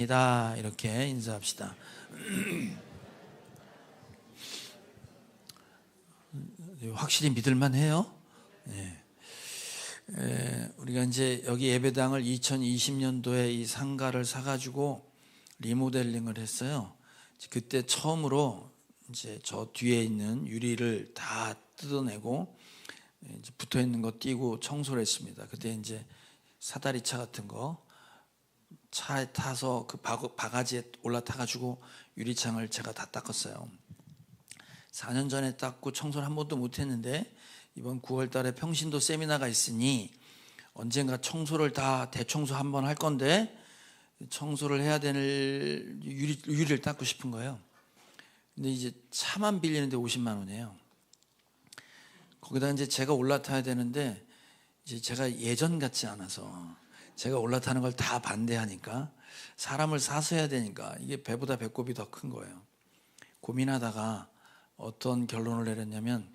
이다 이렇게 인사합시다. 확실히 믿을만 해요. 네. 우리가 이제 여기 예배당을 2020년도에 이 상가를 사가지고 리모델링을 했어요. 그때 처음으로 이제 저 뒤에 있는 유리를 다 뜯어내고 이제 붙어 있는 거 띄고 청소를 했습니다. 그때 이제 사다리차 같은 거 차에 타서 그 바가지에 올라타가지고 유리창을 제가 다 닦았어요. 4년 전에 닦고 청소를 한 번도 못했는데 이번 9월 달에 평신도 세미나가 있으니 언젠가 청소를 다 대청소 한번 할 건데 청소를 해야 될 유리를 닦고 싶은 거예요. 근데 이제 차만 빌리는데 50만 원이에요. 거기다 이제 제가 올라타야 되는데 이제 제가 예전 같지 않아서 제가 올라타는 걸 다 반대하니까 사람을 사서 해야 되니까 이게 배보다 배꼽이 더 큰 거예요. 고민하다가 어떤 결론을 내렸냐면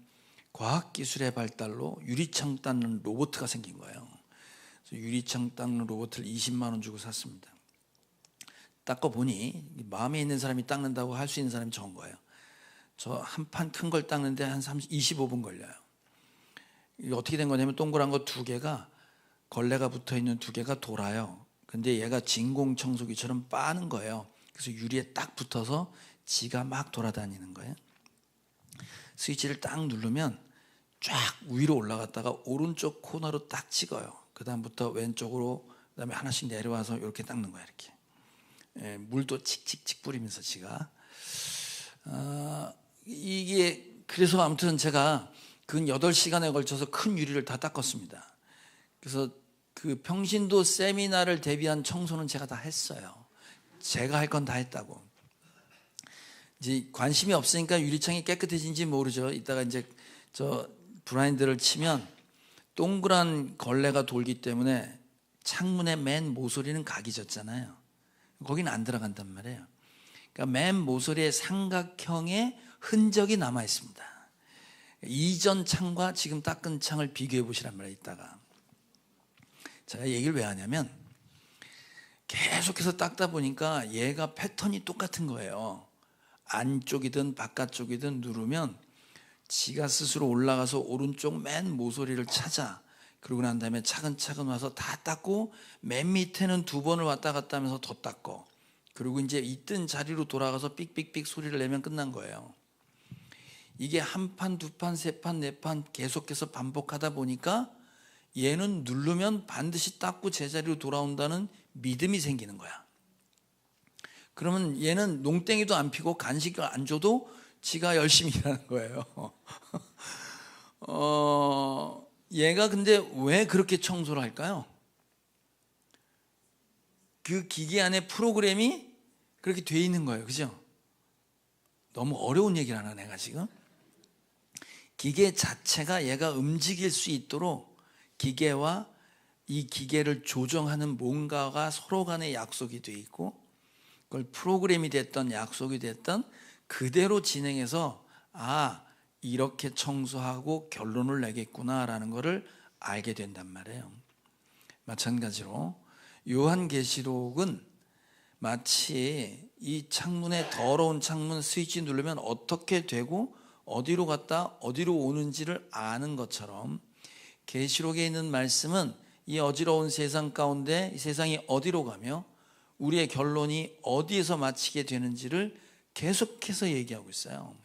과학기술의 발달로 유리창 닦는 로봇가 생긴 거예요. 그래서 유리창 닦는 로봇을 20만 원 주고 샀습니다. 닦아보니 마음에 있는 사람이 닦는다고 할 수 있는 사람이 적은 거예요. 저 한 판 큰 걸 닦는데 한 25분 걸려요. 이게 어떻게 된 거냐면 동그란 거 두 개가 걸레가 붙어있는 두 개가 돌아요. 근데 얘가 진공청소기처럼 빠는 거예요. 그래서 유리에 딱 붙어서 지가 막 돌아다니는 거예요. 스위치를 딱 누르면 쫙 위로 올라갔다가 오른쪽 코너로 딱 찍어요. 그 다음부터 왼쪽으로, 그 다음에 하나씩 내려와서 이렇게 닦는 거예요. 이렇게 물도 칙칙칙 뿌리면서 지가 이게 그래서 아무튼 제가 근 8시간에 걸쳐서 큰 유리를 다 닦았습니다. 그래서 그 평신도 세미나를 대비한 청소는 제가 다 했어요. 제가 할 건 다 했다고. 이제 관심이 없으니까 유리창이 깨끗해진지 모르죠. 이따가 이제 저 브라인드를 치면 동그란 걸레가 돌기 때문에 창문의 맨 모서리는 각이 졌잖아요. 거기는 안 들어간단 말이에요. 그러니까 맨 모서리에 삼각형의 흔적이 남아 있습니다. 이전 창과 지금 닦은 창을 비교해 보시란 말이에요. 이따가 제가 얘기를 왜 하냐면 계속해서 닦다 보니까 얘가 패턴이 똑같은 거예요. 안쪽이든 바깥쪽이든 누르면 지가 스스로 올라가서 오른쪽 맨 모서리를 찾아. 그러고 난 다음에 차근차근 와서 다 닦고 맨 밑에는 2번을 왔다 갔다 하면서 더 닦고 그리고 이제 있던 자리로 돌아가서 삑삑삑 소리를 내면 끝난 거예요. 이게 한 판, 두 판, 세 판, 네 판 계속해서 반복하다 보니까 얘는 누르면 반드시 닦고 제자리로 돌아온다는 믿음이 생기는 거야. 그러면 얘는 농땡이도 안 피고 간식을 안 줘도 지가 열심히 일하는 거예요. 얘가 근데 왜 그렇게 청소를 할까요? 그 기계 안에 프로그램이 그렇게 돼 있는 거예요. 그죠? 너무 어려운 얘기를 하나 내가 지금? 기계 자체가 얘가 움직일 수 있도록 기계와 이 기계를 조정하는 뭔가가 서로 간에 약속이 돼 있고 그걸 프로그램이 됐던 약속이 됐던 그대로 진행해서 이렇게 청소하고 결론을 내겠구나라는 것을 알게 된단 말이에요. 마찬가지로 요한계시록은 마치 이 창문에 더러운 창문 스위치 누르면 어떻게 되고 어디로 갔다 어디로 오는지를 아는 것처럼 계시록에 있는 말씀은 이 어지러운 세상 가운데 이 세상이 어디로 가며 우리의 결론이 어디에서 마치게 되는지를 계속해서 얘기하고 있어요.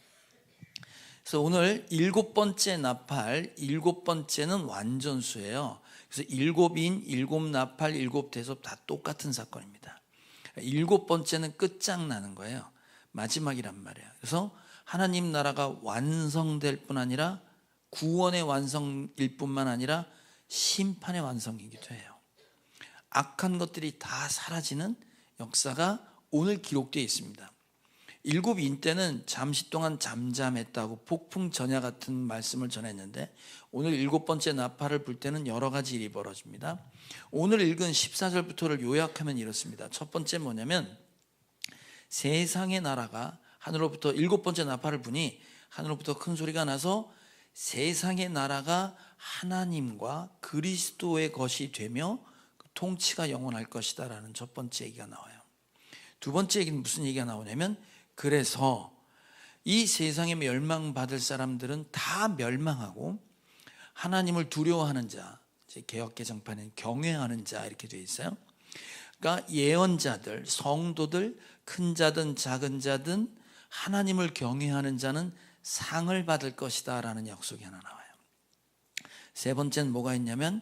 그래서 오늘 7번째 나팔, 7번째는 완전수예요. 그래서 7인, 7나팔, 7대접 다 똑같은 사건입니다. 7번째는 끝장나는 거예요. 마지막이란 말이에요. 그래서 하나님 나라가 완성될 뿐 아니라 구원의 완성일 뿐만 아니라 심판의 완성이기도 해요. 악한 것들이 다 사라지는 역사가 오늘 기록되어 있습니다. 7인 때는 잠시 동안 잠잠했다고 폭풍 전야 같은 말씀을 전했는데 오늘 7번째 나팔을 불 때는 여러 가지 일이 벌어집니다. 오늘 읽은 14절부터를 요약하면 이렇습니다. 첫 번째 뭐냐면 세상의 나라가 하늘로부터 7번째 나팔을 부니 하늘로부터 큰 소리가 나서 세상의 나라가 하나님과 그리스도의 것이 되며 통치가 영원할 것이다 라는 첫 번째 얘기가 나와요. 두 번째 얘기는 무슨 얘기가 나오냐면, 그래서 이 세상에 멸망받을 사람들은 다 멸망하고 하나님을 두려워하는 자, 개역 개정판에는 경외하는 자 이렇게 되어 있어요. 그러니까 예언자들, 성도들, 큰 자든 작은 자든 하나님을 경외하는 자는 상을 받을 것이다 라는 약속이 하나 나와요. 세 번째는 뭐가 있냐면,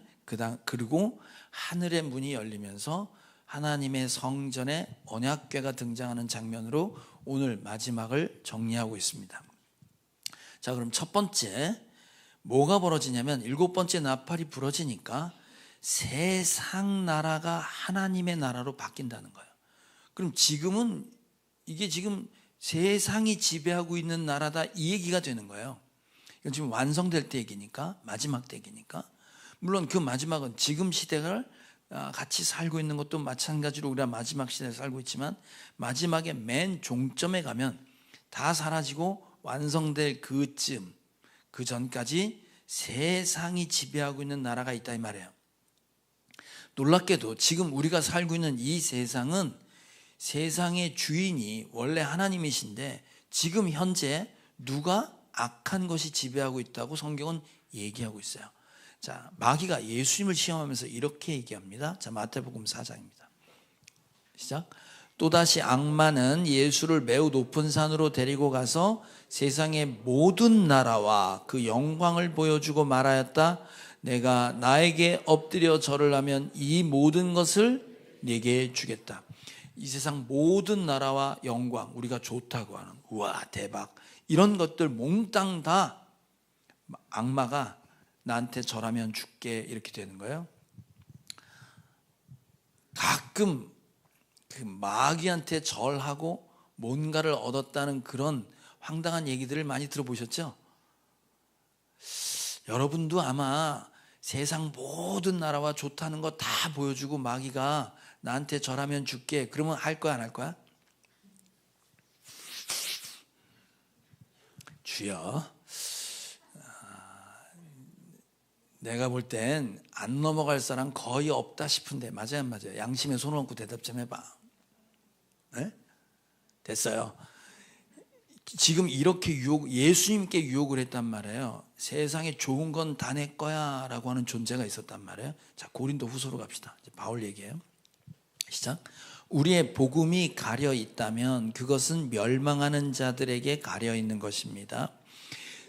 그리고 하늘의 문이 열리면서 하나님의 성전에 언약궤가 등장하는 장면으로 오늘 마지막을 정리하고 있습니다. 자, 그럼 첫 번째 뭐가 벌어지냐면, 일곱 번째 나팔이 부러지니까 세상 나라가 하나님의 나라로 바뀐다는 거예요. 그럼 지금은 이게 지금 세상이 지배하고 있는 나라다 이 얘기가 되는 거예요. 이건 지금 완성될 때 얘기니까, 마지막 때 얘기니까. 물론 그 마지막은 지금 시대를 같이 살고 있는 것도 마찬가지로 우리가 마지막 시대에 살고 있지만, 마지막에 맨 종점에 가면 다 사라지고 완성될 그쯤, 그 전까지 세상이 지배하고 있는 나라가 있다 이 말이에요. 놀랍게도 지금 우리가 살고 있는 이 세상은 세상의 주인이 원래 하나님이신데, 지금 현재 누가 악한 것이 지배하고 있다고 성경은 얘기하고 있어요. 자, 마귀가 예수님을 시험하면서 이렇게 얘기합니다. 자, 마태복음 4장입니다. 시작. 또다시 악마는 예수를 매우 높은 산으로 데리고 가서 세상의 모든 나라와 그 영광을 보여주고 말하였다. 내가 나에게 엎드려 절을 하면 이 모든 것을 네게 주겠다. 이 세상 모든 나라와 영광, 우리가 좋다고 하는, 우와 대박, 이런 것들 몽땅 다 악마가 나한테 절하면 줄게 이렇게 되는 거예요. 가끔 그 마귀한테 절하고 뭔가를 얻었다는 그런 황당한 얘기들을 많이 들어보셨죠? 여러분도 아마 세상 모든 나라와 좋다는 거 다 보여주고 마귀가 나한테 절하면 줄게, 그러면 할 거야 안 할 거야? 주여, 내가 볼 땐 안 넘어갈 사람 거의 없다 싶은데 맞아요 안 맞아요? 양심에 손을 얹고 대답 좀 해봐. 네? 됐어요. 지금 이렇게 예수님께 유혹을 했단 말이에요. 세상에 좋은 건 다 내 거야 라고 하는 존재가 있었단 말이에요. 자, 고린도 후서로 갑시다. 이제 바울 얘기예요. 시작. 우리의 복음이 가려 있다면 그것은 멸망하는 자들에게 가려 있는 것입니다.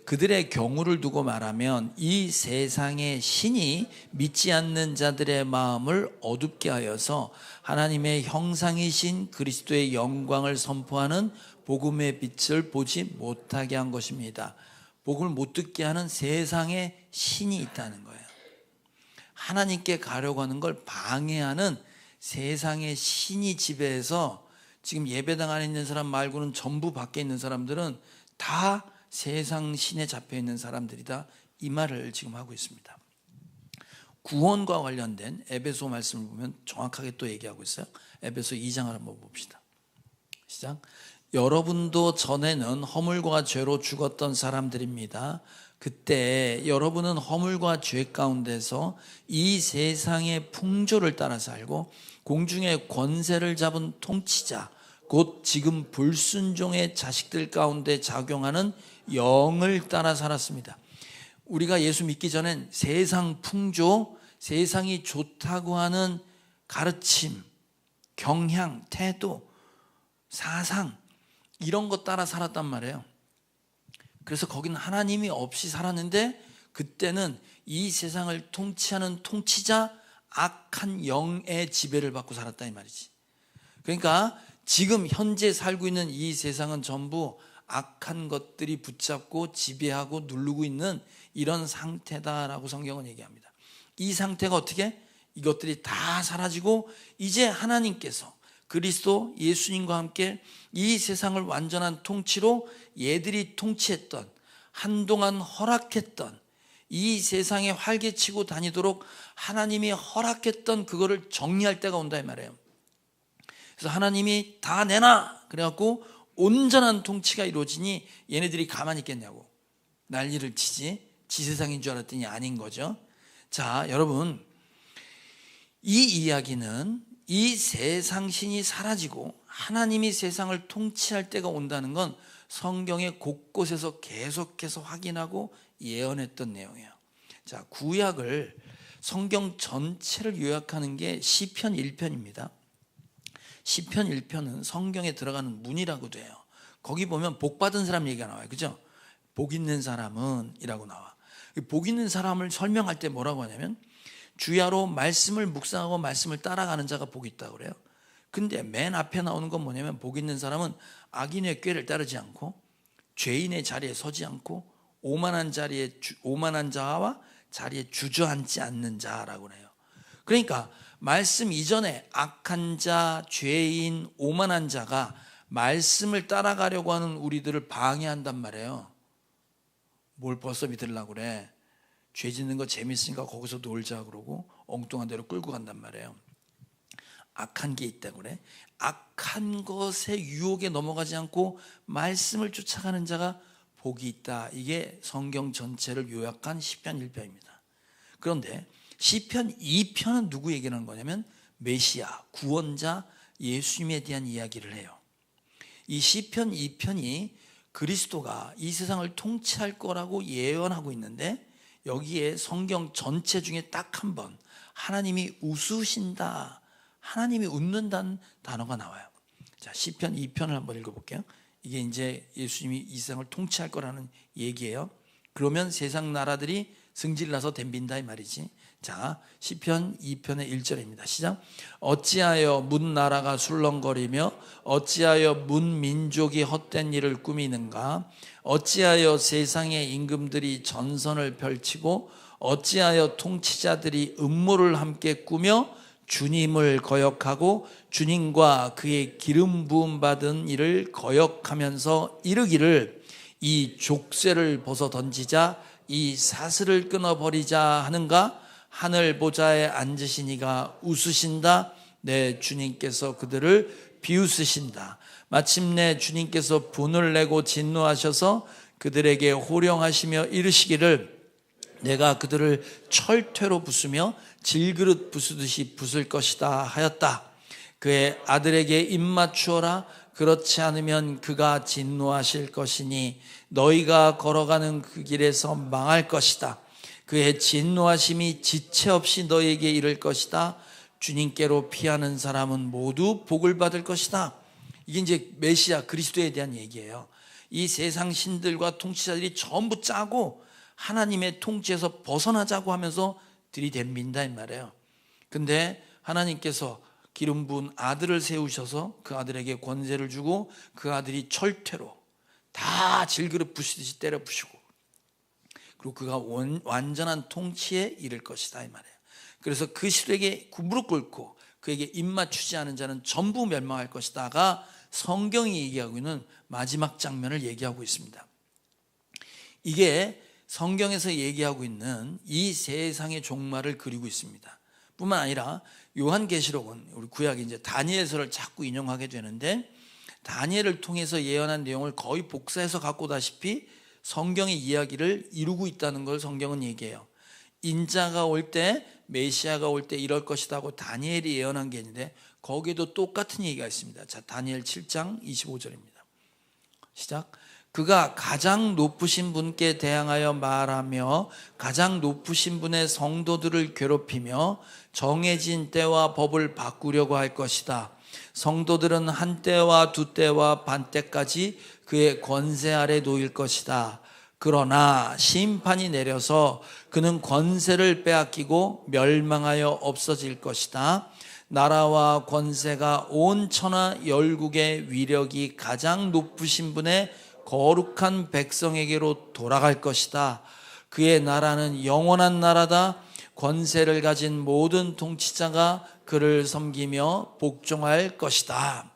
그들의 경우를 두고 말하면 이 세상의 신이 믿지 않는 자들의 마음을 어둡게 하여서 하나님의 형상이신 그리스도의 영광을 선포하는 복음의 빛을 보지 못하게 한 것입니다. 복음을 못 듣게 하는 세상의 신이 있다는 거예요. 하나님께 가려고 하는 걸 방해하는 세상의 신이 지배해서 지금 예배당 안에 있는 사람 말고는 전부 밖에 있는 사람들은 다 세상 신에 잡혀 있는 사람들이다, 이 말을 지금 하고 있습니다. 구원과 관련된 에베소 말씀을 보면 정확하게 또 얘기하고 있어요. 에베소 2장을 한번 봅시다. 시작. 여러분도 전에는 허물과 죄로 죽었던 사람들입니다. 그때 여러분은 허물과 죄 가운데서 이 세상의 풍조를 따라 살고 공중의 권세를 잡은 통치자, 곧 지금 불순종의 자식들 가운데 작용하는 영을 따라 살았습니다. 우리가 예수 믿기 전엔 세상 풍조, 세상이 좋다고 하는 가르침, 경향, 태도, 사상, 이런 것 따라 살았단 말이에요. 그래서 거기는 하나님이 없이 살았는데, 그때는 이 세상을 통치하는 통치자, 악한 영의 지배를 받고 살았다 이 말이지. 그러니까 지금 현재 살고 있는 이 세상은 전부 악한 것들이 붙잡고 지배하고 누르고 있는 이런 상태다라고 성경은 얘기합니다. 이 상태가 어떻게? 이것들이 다 사라지고 이제 하나님께서 그리스도 예수님과 함께 이 세상을 완전한 통치로 얘들이 통치했던, 한동안 허락했던, 이 세상에 활개치고 다니도록 하나님이 허락했던 그거를 정리할 때가 온다 이 말이에요. 그래서 하나님이 다 내놔 그래갖고 온전한 통치가 이루어지니 얘네들이 가만히 있겠냐고 난리를 치지, 지 세상인 줄 알았더니 아닌 거죠. 자, 여러분, 이 이야기는 이 세상 신이 사라지고 하나님이 세상을 통치할 때가 온다는 건 성경의 곳곳에서 계속해서 확인하고 예언했던 내용이에요. 자, 구약을 성경 전체를 요약하는 게 시편 1편입니다. 시편 1편은 성경에 들어가는 문이라고 돼요. 거기 보면 복 받은 사람 얘기가 나와요. 그죠? 복 있는 사람은 이라고 나와. 복 있는 사람을 설명할 때 뭐라고 하냐면 주야로 말씀을 묵상하고 말씀을 따라가는 자가 복이 있다고 그래요. 근데 맨 앞에 나오는 건 뭐냐면 복 있는 사람은 악인의 꾀를 따르지 않고 죄인의 자리에 서지 않고 오만한 자와 자리에 주저앉지 않는 자라고 해요. 그러니까 말씀 이전에 악한 자, 죄인, 오만한 자가 말씀을 따라가려고 하는 우리들을 방해한단 말이에요. 뭘 벌써 믿으려고 그래. 죄 짓는 거 재밌으니까 거기서 놀자 그러고 엉뚱한 데로 끌고 간단 말이에요. 악한 게 있다고 그래. 악한 것의 유혹에 넘어가지 않고 말씀을 쫓아가는 자가 복이 있다. 이게 성경 전체를 요약한 시편 1편입니다. 그런데 시편 2편은 누구 얘기하는 거냐면 메시아, 구원자 예수님에 대한 이야기를 해요. 이 시편 2편이 그리스도가 이 세상을 통치할 거라고 예언하고 있는데 여기에 성경 전체 중에 딱 한 번 하나님이 웃으신다, 하나님이 웃는다는 단어가 나와요. 자, 시편 2편을 한번 읽어볼게요. 이게 이제 예수님이 이 세상을 통치할 거라는 얘기예요. 그러면 세상 나라들이 승질나서 덤빈다 이 말이지. 자, 시편 2편의 1절입니다. 시작. 어찌하여 문 나라가 술렁거리며 어찌하여 문 민족이 헛된 일을 꾸미는가. 어찌하여 세상의 임금들이 전선을 펼치고 어찌하여 통치자들이 음모를 함께 꾸며 주님을 거역하고 주님과 그의 기름 부음 받은 이를 거역하면서 이르기를 이 족쇄를 벗어 던지자, 이 사슬을 끊어버리자 하는가. 하늘 보좌에 앉으신 이가 웃으신다. 내 주님께서 그들을 비웃으신다. 마침내 주님께서 분을 내고 진노하셔서 그들에게 호령하시며 이르시기를 내가 그들을 철퇴로 부수며 질그릇 부수듯이 부술 것이다 하였다. 그의 아들에게 입맞추어라. 그렇지 않으면 그가 진노하실 것이니 너희가 걸어가는 그 길에서 망할 것이다. 그의 진노하심이 지체 없이 너희에게 이를 것이다. 주님께로 피하는 사람은 모두 복을 받을 것이다. 이게 이제 메시아 그리스도에 대한 얘기예요. 이 세상 신들과 통치자들이 전부 짜고 하나님의 통치에서 벗어나자고 하면서 들이댑니다 이 말이에요. 근데 하나님께서 기름 부은 아들을 세우셔서 그 아들에게 권세를 주고 그 아들이 철퇴로 다 질그릇 부시듯이 때려 부시고 그리고 그가 완전한 통치에 이를 것이다 이 말이에요. 그래서 그 시대에게 무릎 꿇고 그에게 입맞추지 않은 자는 전부 멸망할 것이다가 성경이 얘기하고 있는 마지막 장면을 얘기하고 있습니다. 이게 성경에서 얘기하고 있는 이 세상의 종말을 그리고 있습니다. 뿐만 아니라 요한계시록은 우리 구약이 이제 다니엘서를 자꾸 인용하게 되는데 다니엘을 통해서 예언한 내용을 거의 복사해서 갖고 오다시피 성경의 이야기를 이루고 있다는 걸 성경은 얘기해요. 인자가 올 때, 메시아가 올 때 이럴 것이라고 다니엘이 예언한 게 있는데 거기에도 똑같은 얘기가 있습니다. 자, 다니엘 7장 25절입니다. 시작. 그가 가장 높으신 분께 대항하여 말하며 가장 높으신 분의 성도들을 괴롭히며 정해진 때와 법을 바꾸려고 할 것이다. 성도들은 한 때와 두 때와 반 때까지 그의 권세 아래 놓일 것이다. 그러나 심판이 내려서 그는 권세를 빼앗기고 멸망하여 없어질 것이다. 나라와 권세가 온 천하 열국의 위력이 가장 높으신 분의 거룩한 백성에게로 돌아갈 것이다. 그의 나라는 영원한 나라다. 권세를 가진 모든 통치자가 그를 섬기며 복종할 것이다.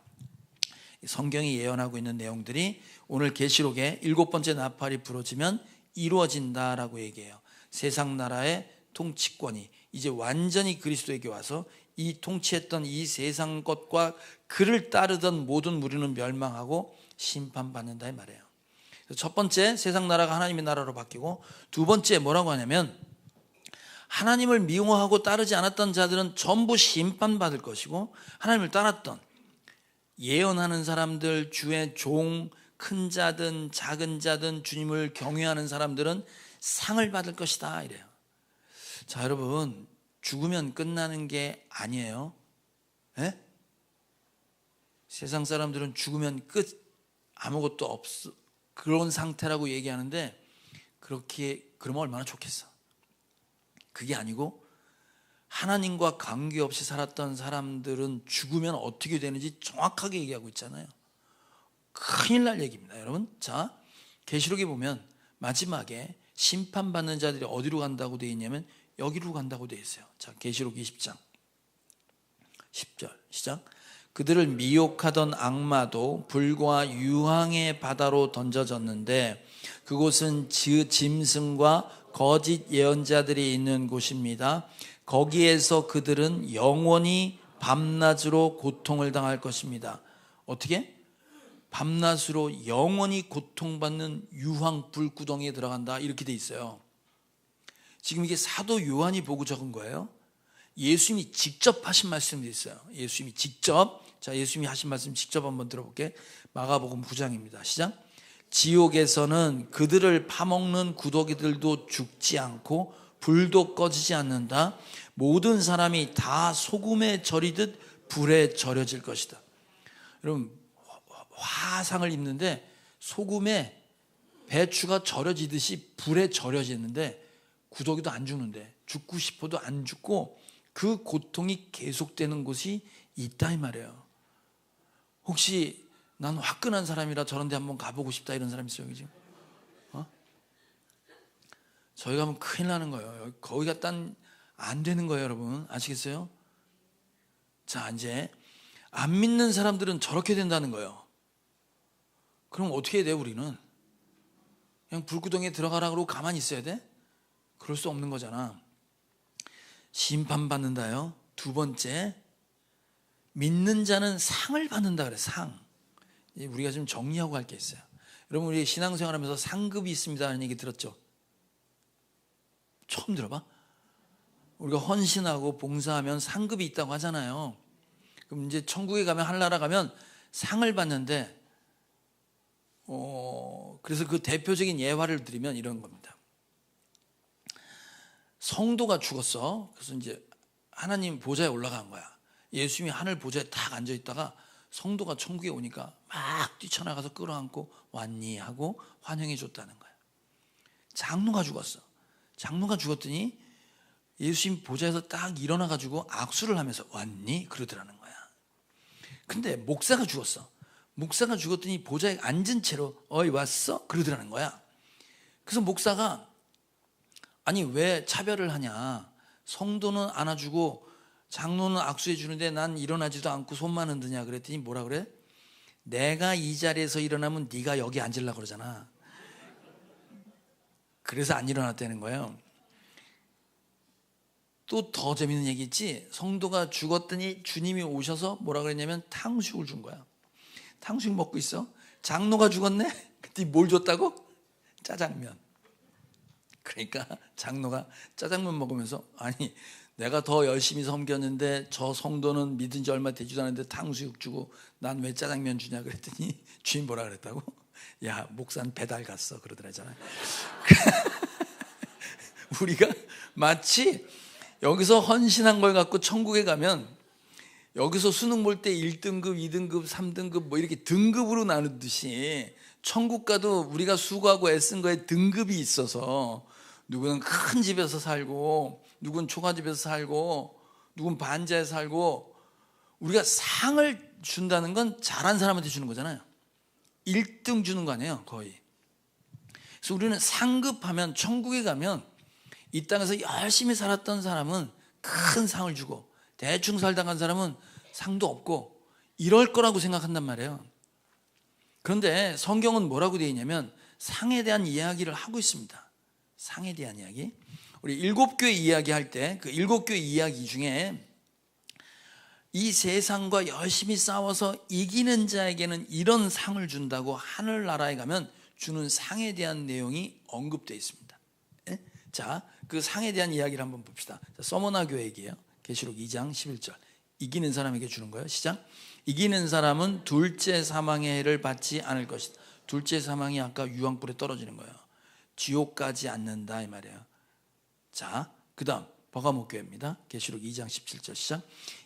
성경이 예언하고 있는 내용들이 오늘 계시록에 7번째 나팔이 부러지면 이루어진다라고 얘기해요. 세상 나라의 통치권이 이제 완전히 그리스도에게 와서 이 통치했던 이 세상 것과 그를 따르던 모든 무리는 멸망하고 심판받는다 이 말이에요. 첫 번째 세상 나라가 하나님의 나라로 바뀌고 두 번째 뭐라고 하냐면 하나님을 미워하고 따르지 않았던 자들은 전부 심판받을 것이고 하나님을 따랐던 예언하는 사람들, 주의 종, 큰 자든 작은 자든 주님을 경외하는 사람들은 상을 받을 것이다 이래요. 자, 여러분, 죽으면 끝나는 게 아니에요. 에? 세상 사람들은 죽으면 끝, 아무것도 없어, 그런 상태라고 얘기하는데, 그러면 얼마나 좋겠어. 그게 아니고 하나님과 관계없이 살았던 사람들은 죽으면 어떻게 되는지 정확하게 얘기하고 있잖아요. 큰일 날 얘기입니다, 여러분. 자, 계시록에 보면 마지막에 심판받는 자들이 어디로 간다고 되어 있냐면 여기로 간다고 되어 있어요. 자, 계시록 20장 10절 시작. 그들을 미혹하던 악마도 불과 유황의 바다로 던져졌는데 그곳은 짐승과 거짓 예언자들이 있는 곳입니다. 거기에서 그들은 영원히 밤낮으로 고통을 당할 것입니다. 어떻게? 밤낮으로 영원히 고통받는 유황 불구덩이에 들어간다 이렇게 돼 있어요. 지금 이게 사도 요한이 보고 적은 거예요. 예수님이 직접 하신 말씀이 있어요. 예수님이 직접. 자, 예수님이 하신 말씀 직접 한번 들어볼게. 마가복음 9장입니다. 시작. 지옥에서는 그들을 파먹는 구더기들도 죽지 않고 불도 꺼지지 않는다. 모든 사람이 다 소금에 절이듯 불에 절여질 것이다. 여러분, 화상을 입는데 소금에 배추가 절여지듯이 불에 절여지는데 구더기도 안 죽는데, 죽고 싶어도 안 죽고 그 고통이 계속되는 곳이 있다 이 말이에요. 혹시 난 화끈한 사람이라 저런 데 한번 가보고 싶다 이런 사람 있어요, 지금? 저희 가면 큰일 나는 거예요. 거기 갔단 안 되는 거예요, 여러분. 아시겠어요? 자, 이제 안 믿는 사람들은 저렇게 된다는 거예요. 그럼 어떻게 해야 돼요, 우리는? 그냥 불구덩이에 들어가라 그러고 가만히 있어야 돼? 그럴 수 없는 거잖아. 심판받는다요. 두 번째, 믿는 자는 상을 받는다 그래. 상. 우리가 좀 정리하고 할 게 있어요. 여러분, 우리 신앙생활하면서 상급이 있습니다 하는 얘기 들었죠? 처음 들어봐? 우리가 헌신하고 봉사하면 상급이 있다고 하잖아요. 그럼 이제 천국에 가면, 하늘나라 가면 상을 받는데, 그래서 그 대표적인 예화를 드리면 이런 겁니다. 성도가 죽었어. 그래서 이제 하나님 보좌에 올라간 거야. 예수님이 하늘 보좌에 딱 앉아 있다가 성도가 천국에 오니까 막 뛰쳐나가서 끌어안고 왔니 하고 환영해 줬다는 거야. 장로가 죽었어. 장로가 죽었더니 예수님 보좌에서 딱 일어나 가지고 악수를 하면서 왔니 그러더라는 거야. 근데 목사가 죽었어. 목사가 죽었더니 보좌에 앉은 채로 어이 왔어 그러더라는 거야. 그래서 목사가 아니 왜 차별을 하냐, 성도는 안아주고 장로는 악수해 주는데 난 일어나지도 않고 손만 흔드냐 그랬더니 뭐라 그래? 내가 이 자리에서 일어나면 네가 여기 앉으려고 그러잖아. 그래서 안 일어났다는 거예요. 또 더 재밌는 얘기 있지. 성도가 죽었더니 주님이 오셔서 뭐라 그랬냐면 탕수육을 준 거야. 탕수육 먹고 있어. 장로가 죽었네? 그때 뭘 줬다고? 짜장면. 그러니까 장로가 짜장면 먹으면서 아니 내가 더 열심히 섬겼는데 저 성도는 믿은 지 얼마 되지도 않았는데 탕수육 주고 난 왜 짜장면 주냐 그랬더니 주인 뭐라 그랬다고? 야, 목사는 배달 갔어 그러더라잖아요. 우리가 마치 여기서 헌신한 걸 갖고 천국에 가면 여기서 수능 볼 때 1등급, 2등급, 3등급 뭐 이렇게 등급으로 나누듯이 천국 가도 우리가 수고하고 애쓴 거에 등급이 있어서 누구는 큰 집에서 살고 누구는 초가집에서 살고 누구는 반지하에 살고 우리가 상을 준다는 건 잘한 사람한테 주는 거잖아요. 1등 주는 거 아니에요, 거의. 그래서 우리는 상급하면 천국에 가면 이 땅에서 열심히 살았던 사람은 큰 상을 주고 대충 살다 간 사람은 상도 없고 이럴 거라고 생각한단 말이에요. 그런데 성경은 뭐라고 되어 있냐면 상에 대한 이야기를 하고 있습니다. 상에 대한 이야기. 우리 7교회 이야기할 때 그 7교회 이야기 중에 이 세상과 열심히 싸워서 이기는 자에게는 이런 상을 준다고 하늘나라에 가면 주는 상에 대한 내용이 언급되어 있습니다. 자, 그 상에 대한 이야기를 한번 봅시다. 서머나 교회 얘기예요. 계시록 2장 11절. 이기는 사람에게 주는 거예요. 시작. 이기는 사람은 둘째 사망의 해를 받지 않을 것이다. 둘째 사망이 아까 유황불에 떨어지는 거예요. 지옥까지 않는다 이 말이에요. 자, 그 다음 버가모교회입니다. 계시록 2장 17절 시작.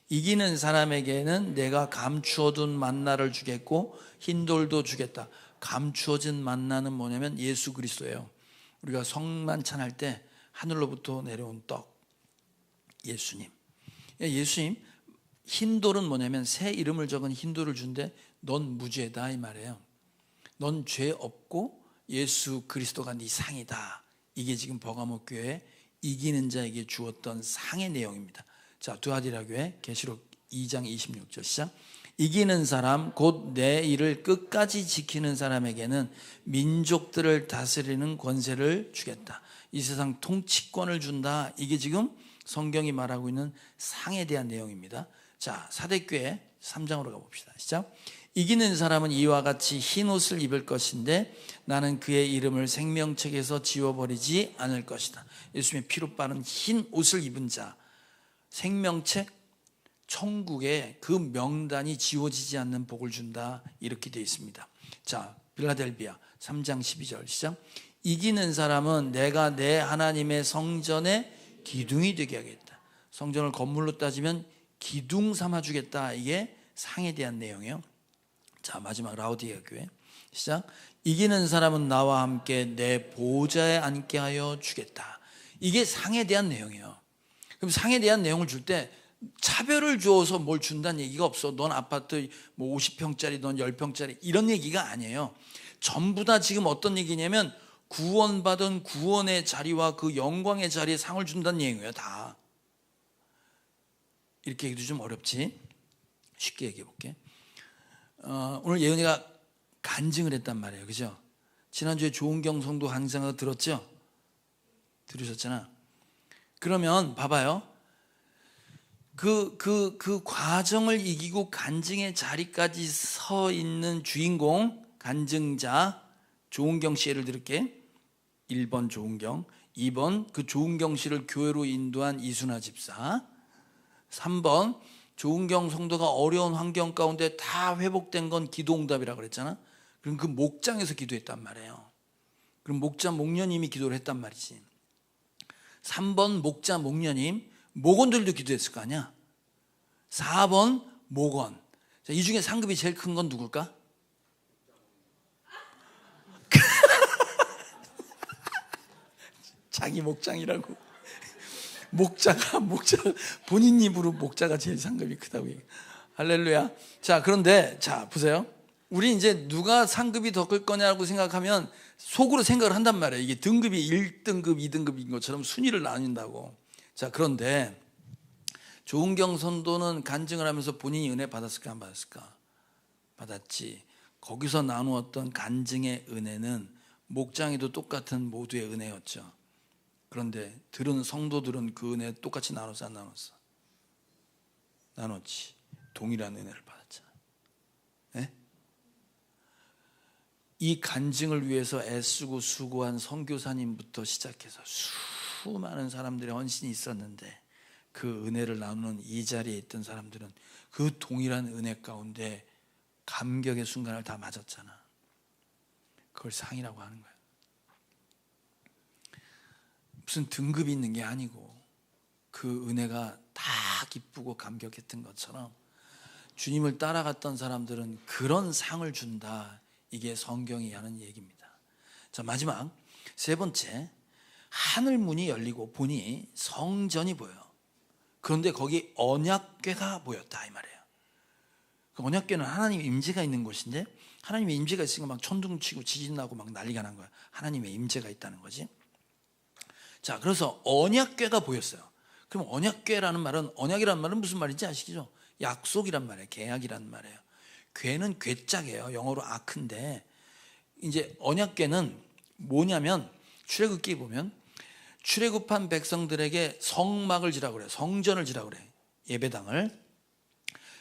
이기는 사람에게는 내가 감추어둔 만나를 주겠고 흰돌도 주겠다. 감추어진 만나는 뭐냐면 예수 그리스도예요. 우리가 성만찬할 때 하늘로부터 내려온 떡, 예수님. 예수님, 흰돌은 뭐냐면 새 이름을 적은 흰돌을 준대. 넌 무죄다 이 말이에요. 넌 죄 없고 예수 그리스도가 네 상이다. 이게 지금 버가모 교회 이기는 자에게 주었던 상의 내용입니다. 자, 두아디라 교회 계시록 2장 26절 시작. 이기는 사람 곧 내 일을 끝까지 지키는 사람에게는 민족들을 다스리는 권세를 주겠다. 이 세상 통치권을 준다. 이게 지금 성경이 말하고 있는 상에 대한 내용입니다. 자, 사대교회 3장으로 가봅시다. 시작. 이기는 사람은 이와 같이 흰 옷을 입을 것인데 나는 그의 이름을 생명책에서 지워버리지 않을 것이다. 예수님의 피로 빠른 흰 옷을 입은 자, 생명책, 천국에 그 명단이 지워지지 않는 복을 준다. 이렇게 되어 있습니다. 자, 빌라델비아 3장 12절 시작. 이기는 사람은 내가 내 하나님의 성전에 기둥이 되게 하겠다. 성전을 건물로 따지면 기둥 삼아주겠다. 이게 상에 대한 내용이에요. 자, 마지막 라우디게아 교회 시작. 이기는 사람은 나와 함께 내 보좌에 앉게 하여 주겠다. 이게 상에 대한 내용이에요. 그럼 상에 대한 내용을 줄 때 차별을 주어서 뭘 준다는 얘기가 없어. 넌 아파트 뭐 50평짜리, 넌 10평짜리 이런 얘기가 아니에요. 전부 다 지금 어떤 얘기냐면 구원받은 구원의 자리와 그 영광의 자리에 상을 준다는 얘기예요. 다. 이렇게 얘기도 좀 어렵지. 쉽게 얘기해 볼게. 오늘 예은이가 간증을 했단 말이에요. 그죠? 지난주에 조은경 성도 강좌 들었죠? 들으셨잖아. 그러면 봐봐요. 그 과정을 이기고 간증의 자리까지 서 있는 주인공, 간증자, 조은경 씨 예를 들을게. 1번 조은경, 2번 그 조은경 씨를 교회로 인도한 이순아 집사, 3번 조은경 성도가 어려운 환경 가운데 다 회복된 건 기도응답이라고 그랬잖아. 그럼 그 목장에서 기도했단 말이에요. 그럼 목자 목녀님이 기도를 했단 말이지. 3번 목자 목녀님, 목원들도 기도했을 거 아니야. 4번 목원. 자, 이 중에 상급이 제일 큰 건 누굴까? 자기 목장이라고. 목자가 본인 입으로 목자가 제일 상급이 크다고 얘기해. 할렐루야. 자, 그런데 자 보세요. 우리 이제 누가 상급이 더 클 거냐고 생각하면 속으로 생각을 한단 말이에요. 이게 등급이 1등급, 2등급인 것처럼 순위를 나뉜다고. 자, 그런데 조은경 선도는 간증을 하면서 본인이 은혜 받았을까 안 받았을까? 받았지. 거기서 나누었던 간증의 은혜는 목장에도 똑같은 모두의 은혜였죠. 그런데 들은 성도들은 그 은혜 똑같이 나눴어 안 나눴어? 나눴지. 동일한 은혜를 받았잖아. 네? 이 간증을 위해서 애쓰고 수고한 선교사님부터 시작해서 수많은 사람들의 헌신이 있었는데 그 은혜를 나누는 이 자리에 있던 사람들은 그 동일한 은혜 가운데 감격의 순간을 다 맞았잖아. 그걸 상이라고 하는 거야. 무슨 등급이 있는 게 아니고 그 은혜가 다 기쁘고 감격했던 것처럼 주님을 따라갔던 사람들은 그런 상을 준다. 이게 성경이 하는 얘기입니다. 자, 마지막 세 번째, 하늘문이 열리고 보니 성전이 보여. 그런데 거기 언약궤가 보였다 이 말이에요. 그 언약궤는 하나님의 임재가 있는 곳인데 하나님의 임재가 있으니까 막 천둥치고 지진 나고 막 난리가 난 거야. 하나님의 임재가 있다는 거지. 자, 그래서 언약궤가 보였어요. 그럼 언약궤라는 말은, 언약이라는 말은 무슨 말인지 아시죠? 약속이란 말이에요. 계약이란 말이에요. 궤는 궤짝이에요. 영어로 아크인데 이제 언약궤는 뭐냐면 출애굽기 보면 출애굽한 백성들에게 성막을 지라고 그래요. 성전을 지라고 그래요. 예배당을.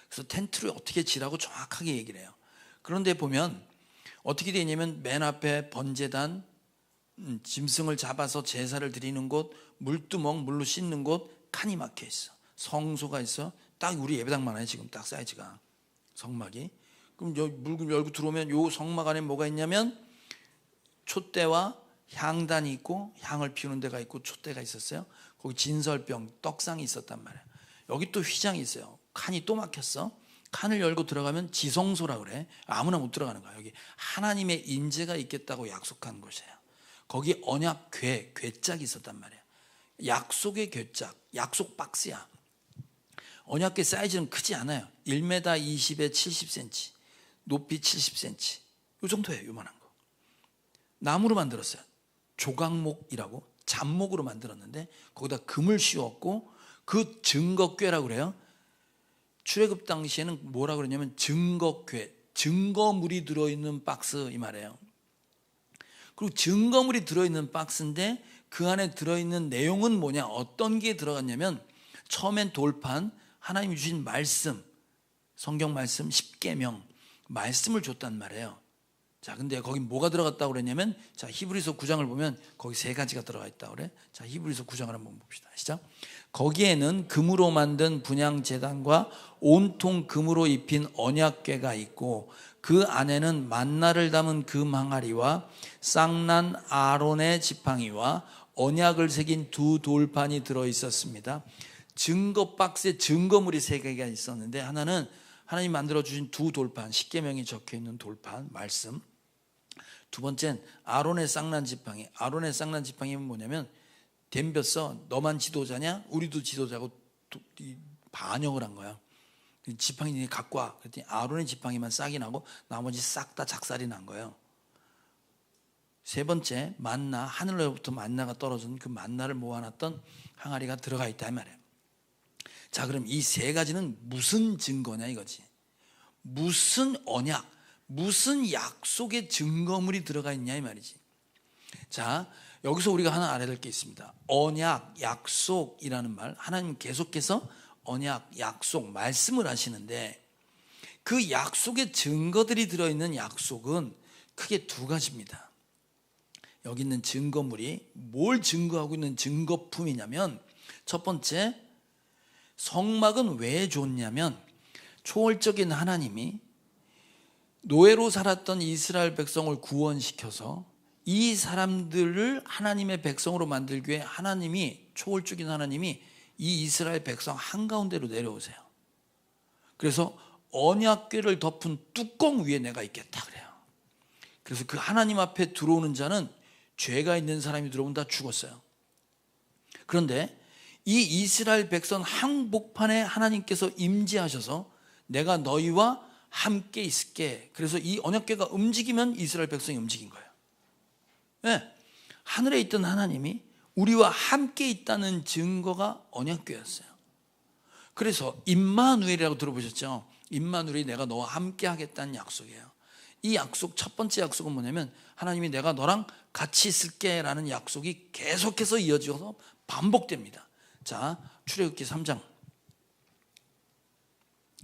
그래서 텐트를 어떻게 지라고 정확하게 얘기를 해요. 그런데 보면 어떻게 되냐면 맨 앞에 번제단, 짐승을 잡아서 제사를 드리는 곳, 물두멍, 물로 씻는 곳, 칸이 막혀 있어. 성소가 있어. 딱 우리 예배당만 해 지금 딱 사이즈가. 성막이. 그럼 문 열고 들어오면 요 성막 안에 뭐가 있냐면 촛대와 향단이 있고 향을 피우는 데가 있고 촛대가 있었어요. 거기 진설병 떡상이 있었단 말이에요. 여기 또 휘장이 있어요. 칸이 또 막혔어. 칸을 열고 들어가면 지성소라 그래. 아무나 못 들어가는 거야. 여기 하나님의 인재가 있겠다고 약속한 곳이에요. 거기 언약 괴짝이 있었단 말이에요. 약속의 괴짝, 약속 박스야. 언약궤 사이즈는 크지 않아요. 1m 20에 70cm, 높이 70cm. 이 정도예요. 요만한 거. 나무로 만들었어요. 조각목이라고 잡목으로 만들었는데 거기다 금을 씌웠고 그 증거궤라고 그래요. 출애굽 당시에는 뭐라 그러냐면 증거궤, 증거물이 들어있는 박스 이 말이에요. 그리고 증거물이 들어있는 박스인데 그 안에 들어있는 내용은 뭐냐, 어떤 게 들어갔냐면 처음엔 돌판, 하나님이 주신 말씀, 성경 말씀 10계명 말씀을 줬단 말이에요. 자, 근데 거기 뭐가 들어갔다고 그랬냐면, 자, 히브리서 9장을 보면 거기 세 가지가 들어가 있다고 그래. 자, 히브리서 9장을 한번 봅시다. 시작. 거기에는 금으로 만든 분향 제단과 온통 금으로 입힌 언약궤가 있고 그 안에는 만나를 담은 금 항아리와 쌍난 아론의 지팡이와 언약을 새긴 두 돌판이 들어 있었습니다. 증거 박스에 증거물이 세 개가 있었는데 하나는 하나님 만들어 주신 두 돌판, 십계명이 적혀 있는 돌판 말씀. 두 번째는 아론의 쌍난 지팡이. 아론의 쌍난 지팡이는 뭐냐면 덤볐어. 너만 지도자냐? 우리도 지도자고 반역을 한 거야. 지팡이 갖고 와. 그랬더니 아론의 지팡이만 싹이 나고 나머지 싹 다 작살이 난 거예요. 세 번째, 만나, 하늘로부터 만나가 떨어진 그 만나를 모아놨던 항아리가 들어가 있다 이 말이에요. 자, 그럼 이 세 가지는 무슨 증거냐 이거지. 무슨 언약, 무슨 약속의 증거물이 들어가 있냐 이 말이지. 자, 여기서 우리가 하나 알아야 될 게 있습니다. 언약, 약속이라는 말, 하나님 계속해서 언약, 약속, 말씀을 하시는데 그 약속의 증거들이 들어있는 약속은 크게 두 가지입니다. 여기 있는 증거물이 뭘 증거하고 있는 증거품이냐면, 첫 번째, 성막은 왜 좋냐면 초월적인 하나님이 노예로 살았던 이스라엘 백성을 구원시켜서 이 사람들을 하나님의 백성으로 만들기 위해 하나님이, 초월적인 하나님이 이 이스라엘 백성 한가운데로 내려오세요. 그래서 언약궤를 덮은 뚜껑 위에 내가 있겠다 그래요. 그래서 그 하나님 앞에 들어오는 자는 죄가 있는 사람이 들어오면 다 죽었어요. 그런데 이 이스라엘 백성 한복판에 하나님께서 임재하셔서 내가 너희와 함께 있을게. 그래서 이 언약궤가 움직이면 이스라엘 백성이 움직인 거예요. 네. 하늘에 있던 하나님이 우리와 함께 있다는 증거가 언약궤였어요. 그래서 임마누엘이라고 들어보셨죠? 임마누엘이 내가 너와 함께 하겠다는 약속이에요. 이 약속, 첫 번째 약속은 뭐냐면 하나님이 내가 너랑 같이 있을게 라는 약속이 계속해서 이어져서 반복됩니다. 자, 출애굽기 3장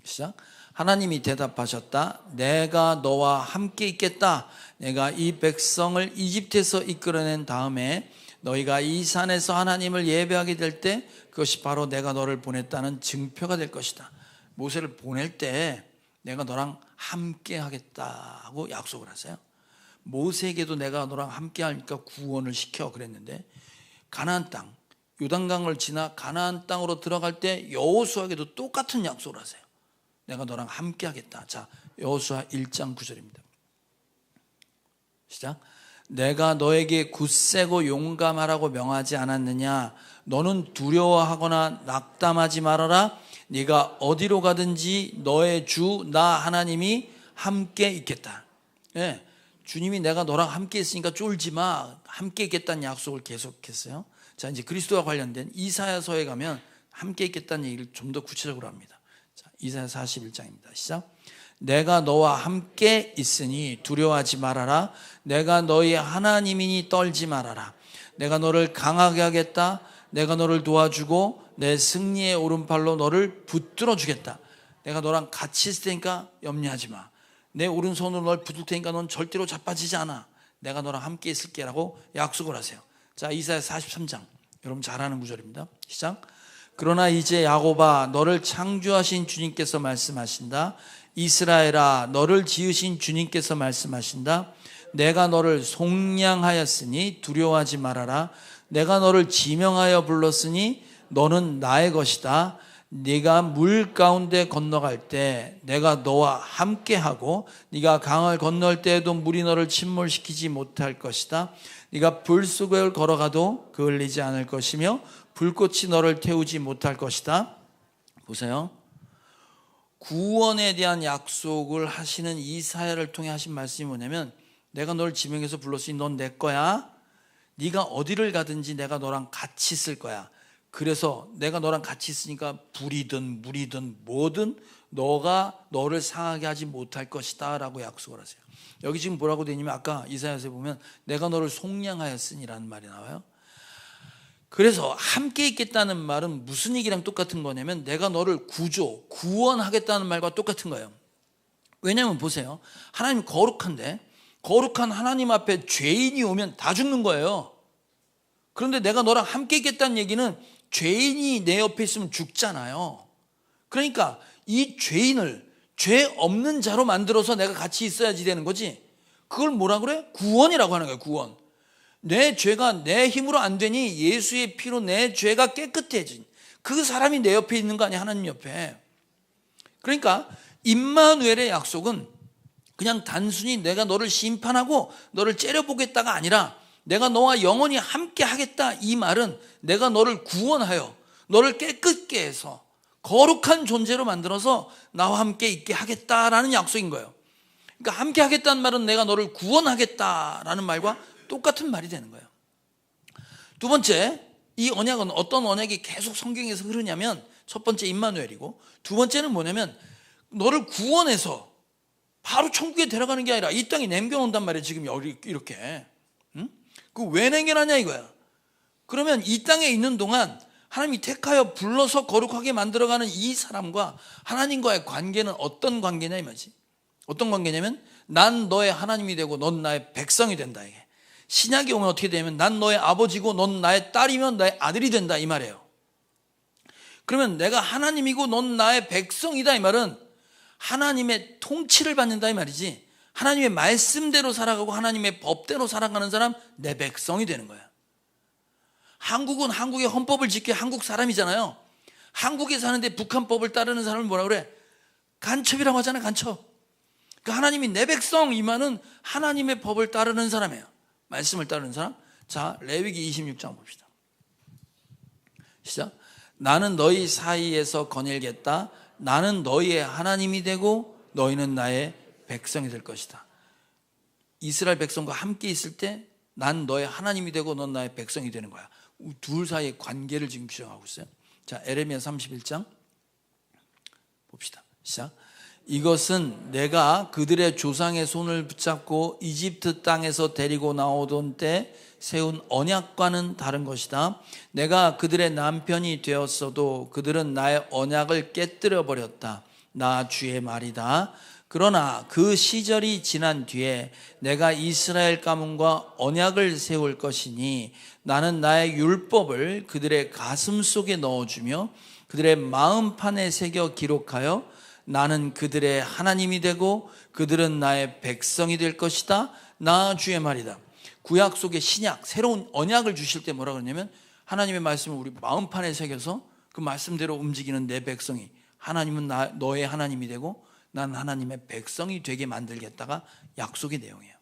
시작. 하나님이 대답하셨다. 내가 너와 함께 있겠다. 내가 이 백성을 이집트에서 이끌어낸 다음에 너희가 이 산에서 하나님을 예배하게 될 때 그것이 바로 내가 너를 보냈다는 증표가 될 것이다. 모세를 보낼 때 내가 너랑 함께 하겠다고 약속을 하세요. 모세에게도 내가 너랑 함께 하니까 구원을 시켜 그랬는데, 가나안 땅, 요단강을 지나 가나안 땅으로 들어갈 때 여호수아에게도 똑같은 약속을 하세요. 내가 너랑 함께 하겠다. 자, 여호수아 1장 9절입니다. 시작. 내가 너에게 굳세고 용감하라고 명하지 않았느냐? 너는 두려워하거나 낙담하지 말아라. 네가 어디로 가든지 너의 주 나 하나님이 함께 있겠다. 네, 주님이 내가 너랑 함께 있으니까 쫄지 마. 함께 있겠다는 약속을 계속했어요. 자, 이제 그리스도와 관련된 이사야서에 가면 함께 있겠다는 얘기를 좀 더 구체적으로 합니다. 자, 이사야 41장입니다. 시작. 내가 너와 함께 있으니 두려워하지 말아라. 내가 너희 하나님이니 떨지 말아라. 내가 너를 강하게 하겠다. 내가 너를 도와주고 내 승리의 오른팔로 너를 붙들어 주겠다. 내가 너랑 같이 있을 테니까 염려하지 마. 내 오른손으로 널 붙들 테니까 넌 절대로 자빠지지 않아. 내가 너랑 함께 있을게 라고 약속을 하세요. 자, 이사야 43장 여러분 잘 아는 구절입니다. 시작. 그러나 이제 야곱아 너를 창조하신 주님께서 말씀하신다. 이스라엘아 너를 지으신 주님께서 말씀하신다. 내가 너를 속량하였으니 두려워하지 말아라. 내가 너를 지명하여 불렀으니 너는 나의 것이다. 네가 물 가운데 건너갈 때 내가 너와 함께하고 네가 강을 건널 때에도 물이 너를 침몰시키지 못할 것이다. 네가 불 속을 걸어가도 그을리지 않을 것이며 불꽃이 너를 태우지 못할 것이다. 보세요. 구원에 대한 약속을 하시는 이사야를 통해 하신 말씀이 뭐냐면 내가 너를 지명해서 불렀으니 넌 내 거야. 네가 어디를 가든지 내가 너랑 같이 있을 거야. 그래서 내가 너랑 같이 있으니까 불이든 물이든 뭐든 너를 상하게 하지 못할 것이다 라고 약속을 하세요. 여기 지금 뭐라고 되어 있냐면 아까 이사야서에 보면 내가 너를 속량하였으니 라는 말이 나와요. 그래서 함께 있겠다는 말은 무슨 얘기랑 똑같은 거냐면 내가 너를 구원하겠다는 말과 똑같은 거예요. 왜냐하면 보세요. 하나님 거룩한데 거룩한 하나님 앞에 죄인이 오면 다 죽는 거예요. 그런데 내가 너랑 함께 있겠다는 얘기는 죄인이 내 옆에 있으면 죽잖아요. 그러니까 이 죄인을 죄 없는 자로 만들어서 내가 같이 있어야지 되는 거지. 그걸 뭐라 그래? 구원이라고 하는 거예요. 구원. 내 죄가 내 힘으로 안 되니 예수의 피로 내 죄가 깨끗해진 그 사람이 내 옆에 있는 거 아니야. 하나님 옆에. 그러니까 임마누엘의 약속은 그냥 단순히 내가 너를 심판하고 너를 째려보겠다가 아니라 내가 너와 영원히 함께 하겠다. 이 말은 내가 너를 구원하여 너를 깨끗게 해서 거룩한 존재로 만들어서 나와 함께 있게 하겠다라는 약속인 거예요. 그러니까 함께 하겠다는 말은 내가 너를 구원하겠다라는 말과 똑같은 말이 되는 거예요. 두 번째, 이 언약은 어떤 언약이 계속 성경에서 흐르냐면 첫 번째 임마누엘이고 두 번째는 뭐냐면 너를 구원해서 바로 천국에 데려가는 게 아니라 이 땅에 남겨놓는단 말이에요. 지금 이렇게. 그 왜 남겨놨냐 이거야. 그러면 이 땅에 있는 동안 하나님이 택하여 불러서 거룩하게 만들어가는 이 사람과 하나님과의 관계는 어떤 관계냐 이 말이지. 어떤 관계냐면 난 너의 하나님이 되고 넌 나의 백성이 된다. 이게 신약에 오면 어떻게 되냐면 난 너의 아버지고 넌 나의 딸이면 나의 아들이 된다 이 말이에요. 그러면 내가 하나님이고 넌 나의 백성이다 이 말은 하나님의 통치를 받는다 이 말이지. 하나님의 말씀대로 살아가고 하나님의 법대로 살아가는 사람 내 백성이 되는 거야. 한국은 한국의 헌법을 지켜 한국 사람이잖아요. 한국에 사는데 북한법을 따르는 사람을 뭐라 그래? 간첩이라고 하잖아요. 간첩. 그러니까 하나님이 내 백성 이 말은 하나님의 법을 따르는 사람이에요. 말씀을 따르는 사람. 자, 레위기 26장 봅시다. 시작. 나는 너희 사이에서 거닐겠다. 나는 너희의 하나님이 되고 너희는 나의 백성이 될 것이다. 이스라엘 백성과 함께 있을 때 난 너의 하나님이 되고 넌 나의 백성이 되는 거야. 둘 사이의 관계를 지금 규정하고 있어요. 자, 에레미야 31장 봅시다. 시작. 이것은 내가 그들의 조상의 손을 붙잡고 이집트 땅에서 데리고 나오던 때 세운 언약과는 다른 것이다. 내가 그들의 남편이 되었어도 그들은 나의 언약을 깨뜨려 버렸다. 나 주의 말이다. 그러나 그 시절이 지난 뒤에 내가 이스라엘 가문과 언약을 세울 것이니 나는 나의 율법을 그들의 가슴 속에 넣어주며 그들의 마음판에 새겨 기록하여 나는 그들의 하나님이 되고 그들은 나의 백성이 될 것이다. 나 주의 말이다. 구약 속의 신약, 새로운 언약을 주실 때 뭐라 그러냐면 하나님의 말씀을 우리 마음판에 새겨서 그 말씀대로 움직이는 내 백성이 하나님은 너의 하나님이 되고 난 하나님의 백성이 되게 만들겠다가 약속의 내용이에요.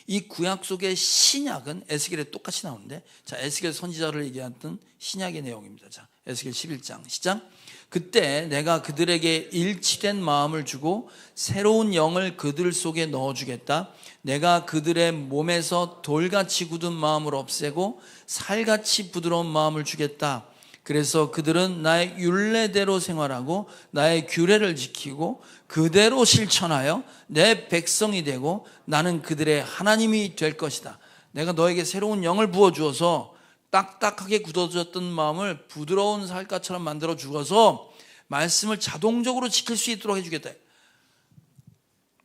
이 구약 속의 신약은 에스겔에 똑같이 나오는데 자, 에스겔 선지자를 얘기했던 신약의 내용입니다. 자, 에스겔 11장 시작. 그때 내가 그들에게 일치된 마음을 주고 새로운 영을 그들 속에 넣어주겠다. 내가 그들의 몸에서 돌같이 굳은 마음을 없애고 살같이 부드러운 마음을 주겠다. 그래서 그들은 나의 율례대로 생활하고 나의 규례를 지키고 그대로 실천하여 내 백성이 되고 나는 그들의 하나님이 될 것이다. 내가 너에게 새로운 영을 부어주어서 딱딱하게 굳어졌던 마음을 부드러운 살갗처럼 만들어 주어서 말씀을 자동적으로 지킬 수 있도록 해주겠다.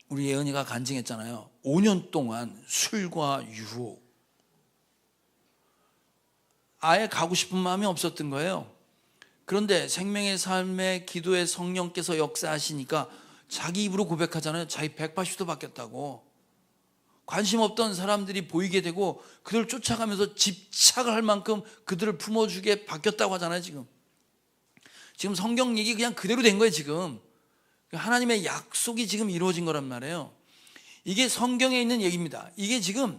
우리 예은이가 간증했잖아요. 5년 동안 술과 유혹 아예 가고 싶은 마음이 없었던 거예요. 그런데 생명의 삶의 기도의 성령께서 역사하시니까 자기 입으로 고백하잖아요. 자기 180도 바뀌었다고. 관심 없던 사람들이 보이게 되고 그들을 쫓아가면서 집착을 할 만큼 그들을 품어주게 바뀌었다고 하잖아요. 지금 성경 얘기 그냥 그대로 된 거예요. 지금 하나님의 약속이 지금 이루어진 거란 말이에요. 이게 성경에 있는 얘기입니다. 이게 지금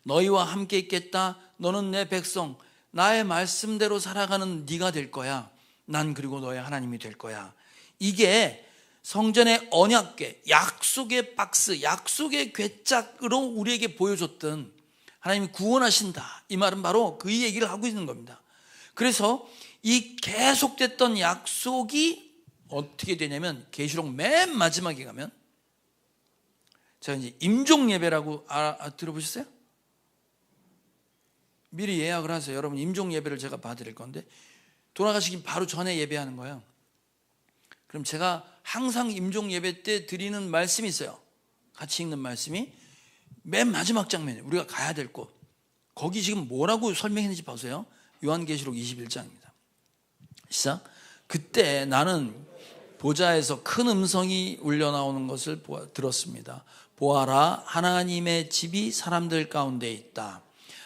너희와 함께 있겠다. 너는 내 백성, 나의 말씀대로 살아가는 네가 될 거야. 난 그리고 너의 하나님이 될 거야. 이게 성전의 언약궤, 약속의 박스, 약속의 궤짝으로 우리에게 보여줬던 하나님이 구원하신다. 이 말은 바로 그 얘기를 하고 있는 겁니다. 그래서 이 계속됐던 약속이 어떻게 되냐면 계시록 맨 마지막에 가면 제가 이제 임종 예배라고 들어보셨어요? 미리 예약을 하세요. 여러분 임종 예배를 제가 봐드릴 건데 돌아가시기 바로 전에 예배하는 거예요. 그럼 제가 항상 임종 예배 때 드리는 말씀이 있어요. 같이 읽는 말씀이 맨 마지막 장면에 우리가 가야 될 곳. 거기 지금 뭐라고 설명했는지 보세요. 요한계시록 21장입니다. 시작. 그때 나는 보좌에서 큰 음성이 울려 나오는 것을 들었습니다. 보아라, 하나님의 집이 사람들 가운데 있다.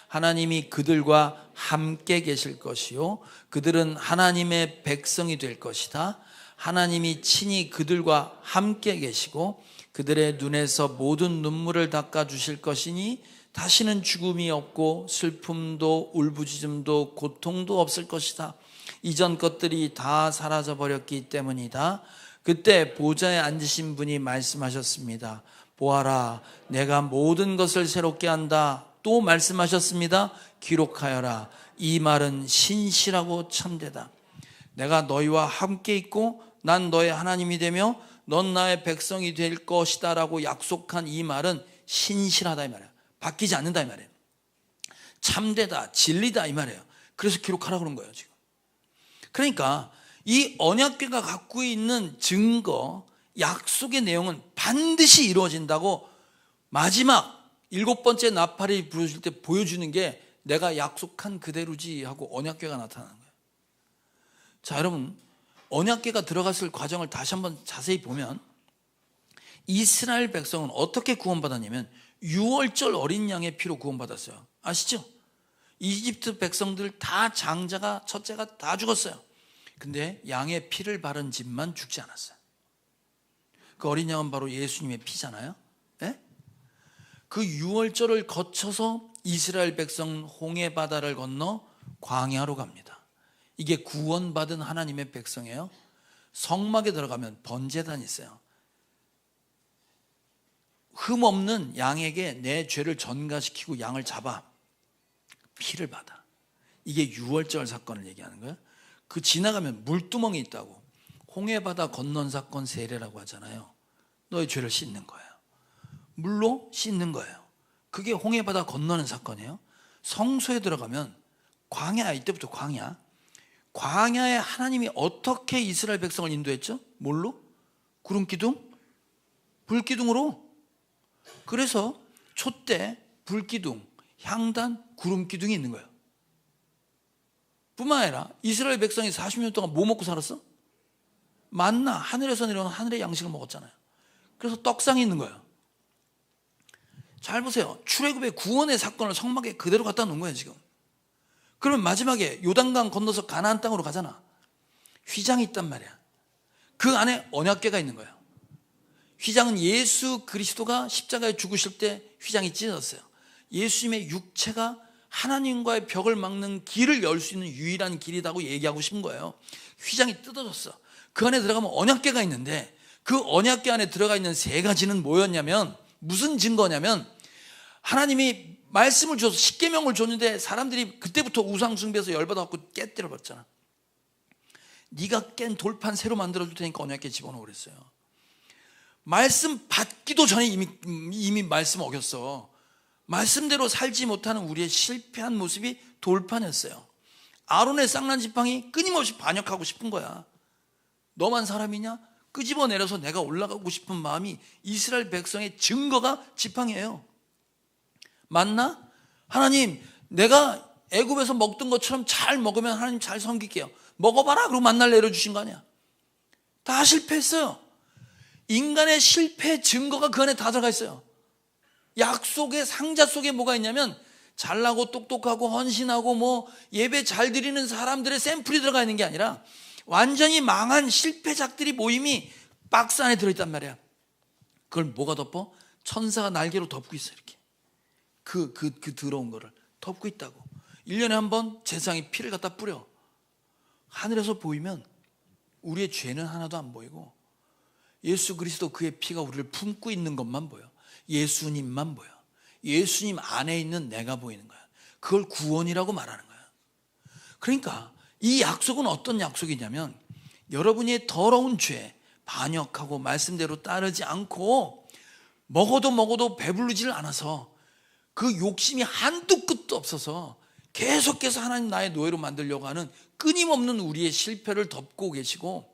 하나님이 그들과 함께 계실 것이요 그들은 하나님의 백성이 될 것이다. 하나님이 친히 그들과 함께 계시고 그들의 눈에서 모든 눈물을 닦아주실 것이니 다시는 죽음이 없고 슬픔도 울부짖음도 고통도 없을 것이다. 이전 것들이 다 사라져버렸기 때문이다. 그때 보좌에 앉으신 분이 말씀하셨습니다. 보아라, 내가 모든 것을 새롭게 한다. 또 말씀하셨습니다. 기록하여라. 이 말은 신실하고 참되다. 내가 너희와 함께 있고 난 너의 하나님이 되며 넌 나의 백성이 될 것이다 라고 약속한 이 말은 신실하다 이 말이에요. 바뀌지 않는다 이 말이에요. 참되다, 진리다 이 말이에요. 그래서 기록하라고 그런 거예요 지금. 그러니까 이 언약궤가 갖고 있는 증거, 약속의 내용은 반드시 이루어진다고 마지막 7번째 나팔이 부르실 때 보여주는 게 내가 약속한 그대로지 하고 언약궤가 나타나는 거예요. 자, 여러분 언약궤가 들어갔을 과정을 다시 한번 자세히 보면 이스라엘 백성은 어떻게 구원받았냐면 6월절 어린 양의 피로 구원받았어요. 아시죠? 이집트 백성들 다 장자가 첫째가 다 죽었어요. 근데 양의 피를 바른 집만 죽지 않았어요. 그 어린 양은 바로 예수님의 피잖아요. 네? 그 6월절을 거쳐서 이스라엘 백성 홍해 바다를 건너 광야로 갑니다. 이게 구원받은 하나님의 백성이에요. 성막에 들어가면 번제단이 있어요. 흠없는 양에게 내 죄를 전가시키고 양을 잡아 피를 받아. 이게 6월절 사건을 얘기하는 거예요. 그 지나가면 물두멍이 있다고. 홍해바다 건넌 사건 세례라고 하잖아요. 너의 죄를 씻는 거예요. 물로 씻는 거예요. 그게 홍해바다 건너는 사건이에요. 성소에 들어가면 광야, 이때부터 광야. 광야에 하나님이 어떻게 이스라엘 백성을 인도했죠? 뭘로? 구름기둥? 불기둥으로. 그래서 촛대, 불기둥, 향단, 구름기둥이 있는 거예요. 뿐만 아니라 이스라엘 백성이 40년 동안 뭐 먹고 살았어? 만나, 하늘에서 내려오는 하늘의 양식을 먹었잖아요. 그래서 떡상이 있는 거예요. 잘 보세요. 출애굽의 구원의 사건을 성막에 그대로 갖다 놓은 거예요 지금. 그러면 마지막에 요단강 건너서 가나안 땅으로 가잖아. 휘장이 있단 말이야. 그 안에 언약궤가 있는 거예요. 휘장은 예수 그리스도가 십자가에 죽으실 때 휘장이 찢어졌어요. 예수님의 육체가 하나님과의 벽을 막는 길을 열 수 있는 유일한 길이라고 얘기하고 싶은 거예요. 휘장이 뜯어졌어. 그 안에 들어가면 언약궤가 있는데 그 언약궤 안에 들어가 있는 세 가지는 뭐였냐면, 무슨 증거냐면, 하나님이 말씀을 줘서 십계명을 줬는데 사람들이 그때부터 우상 숭배해서 열받아갖고 깨뜨려 버렸잖아. 네가 깬 돌판 새로 만들어줄 테니까 언약궤 집어넣어 그랬어요. 말씀 받기도 전에 이미 말씀 어겼어. 말씀대로 살지 못하는 우리의 실패한 모습이 돌판이었어요. 아론의 쌍난 지팡이 끊임없이 반역하고 싶은 거야. 너만 사람이냐? 끄집어내려서 내가 올라가고 싶은 마음이 이스라엘 백성의 증거가 지팡이에요. 맞나? 하나님, 내가 애굽에서 먹던 것처럼 잘 먹으면 하나님 잘 섬길게요. 먹어봐라 그러고 만날 내려주신 거 아니야. 다 실패했어요. 인간의 실패 증거가 그 안에 다 들어가 있어요. 약속의 상자 속에 뭐가 있냐면 잘나고 똑똑하고 헌신하고 뭐 예배 잘 드리는 사람들의 샘플이 들어가 있는 게 아니라 완전히 망한 실패작들이 모임이 박스 안에 들어있단 말이야. 그걸 뭐가 덮어? 천사가 날개로 덮고 있어. 이렇게 그 더러운 거를 덮고 있다고. 1년에 한 번 제사장이 피를 갖다 뿌려. 하늘에서 보이면 우리의 죄는 하나도 안 보이고 예수 그리스도 그의 피가 우리를 품고 있는 것만 보여. 예수님만 보여. 예수님 안에 있는 내가 보이는 거야. 그걸 구원이라고 말하는 거야. 그러니까 이 약속은 어떤 약속이냐면 여러분이 더러운 죄 반역하고 말씀대로 따르지 않고 먹어도 배부르지를 않아서 그 욕심이 한두 끝도 없어서 계속해서 하나님 나의 노예로 만들려고 하는 끊임없는 우리의 실패를 덮고 계시고,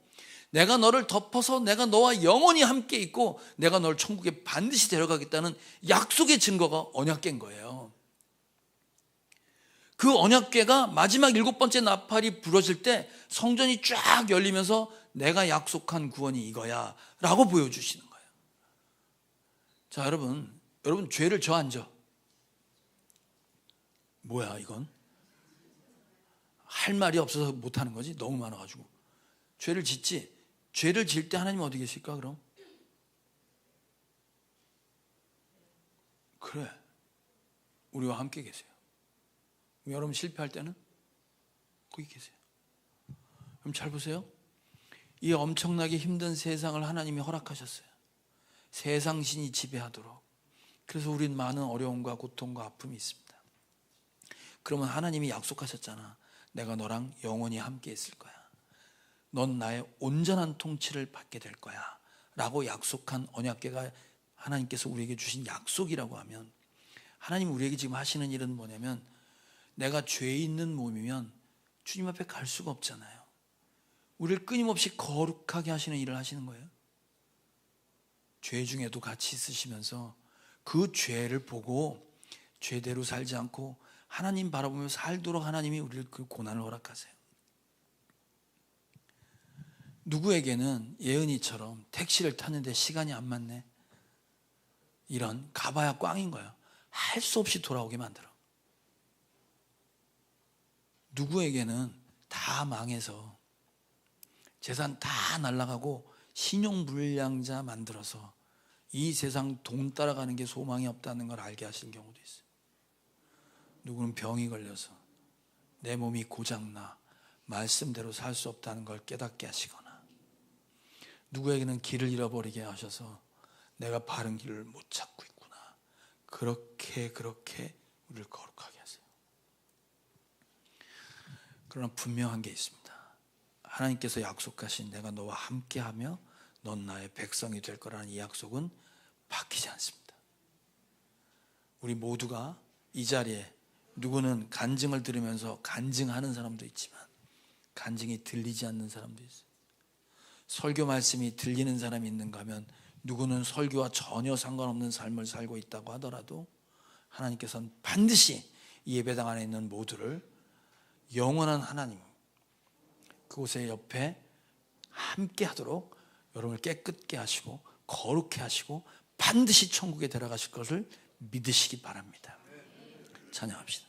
내가 너를 덮어서 내가 너와 영원히 함께 있고 내가 너를 천국에 반드시 데려가겠다는 약속의 증거가 언약궤인 거예요. 그 언약궤가 마지막 7번째 나팔이 부러질 때 성전이 쫙 열리면서 내가 약속한 구원이 이거야 라고 보여주시는 거예요. 자, 여러분 죄를 져 안 져? 뭐야 이건? 할 말이 없어서 못하는 거지? 너무 많아가지고. 죄를 짓지? 죄를 지을 때 하나님 어디 계실까 그럼? 그래, 우리와 함께 계세요. 여러분 실패할 때는 거기 계세요. 그럼 잘 보세요. 이 엄청나게 힘든 세상을 하나님이 허락하셨어요. 세상 신이 지배하도록. 그래서 우린 많은 어려움과 고통과 아픔이 있습니다. 그러면 하나님이 약속하셨잖아. 내가 너랑 영원히 함께 있을 거야. 넌 나의 온전한 통치를 받게 될 거야 라고 약속한 언약궤가 하나님께서 우리에게 주신 약속이라고 하면, 하나님 우리에게 지금 하시는 일은 뭐냐면, 내가 죄 있는 몸이면 주님 앞에 갈 수가 없잖아요. 우리를 끊임없이 거룩하게 하시는 일을 하시는 거예요. 죄 중에도 같이 있으시면서 그 죄를 보고 죄대로 살지 않고 하나님 바라보며 살도록 하나님이 우리를 그 고난을 허락하세요. 누구에게는 예은이처럼 택시를 탔는데 시간이 안 맞네, 이런 가봐야 꽝인 거예요. 할 수 없이 돌아오게 만들어. 누구에게는 다 망해서 재산 다 날라가고 신용불량자 만들어서 이 세상 돈 따라가는 게 소망이 없다는 걸 알게 하신 경우도 있어요. 누구는 병이 걸려서 내 몸이 고장나 말씀대로 살 수 없다는 걸 깨닫게 하시거나, 누구에게는 길을 잃어버리게 하셔서 내가 바른 길을 못 찾고 있구나, 그렇게 우리를 거룩하게 하세요. 그러나 분명한 게 있습니다. 하나님께서 약속하신 내가 너와 함께하며 넌 나의 백성이 될 거라는 이 약속은 바뀌지 않습니다. 우리 모두가 이 자리에 누구는 간증을 들으면서 간증하는 사람도 있지만 간증이 들리지 않는 사람도 있어요. 설교 말씀이 들리는 사람이 있는가 하면 누구는 설교와 전혀 상관없는 삶을 살고 있다고 하더라도 하나님께서는 반드시 이 예배당 안에 있는 모두를 영원한 하나님 그곳의 옆에 함께 하도록 여러분을 깨끗게 하시고 거룩해 하시고 반드시 천국에 데려가실 것을 믿으시기 바랍니다. 찬양합시다.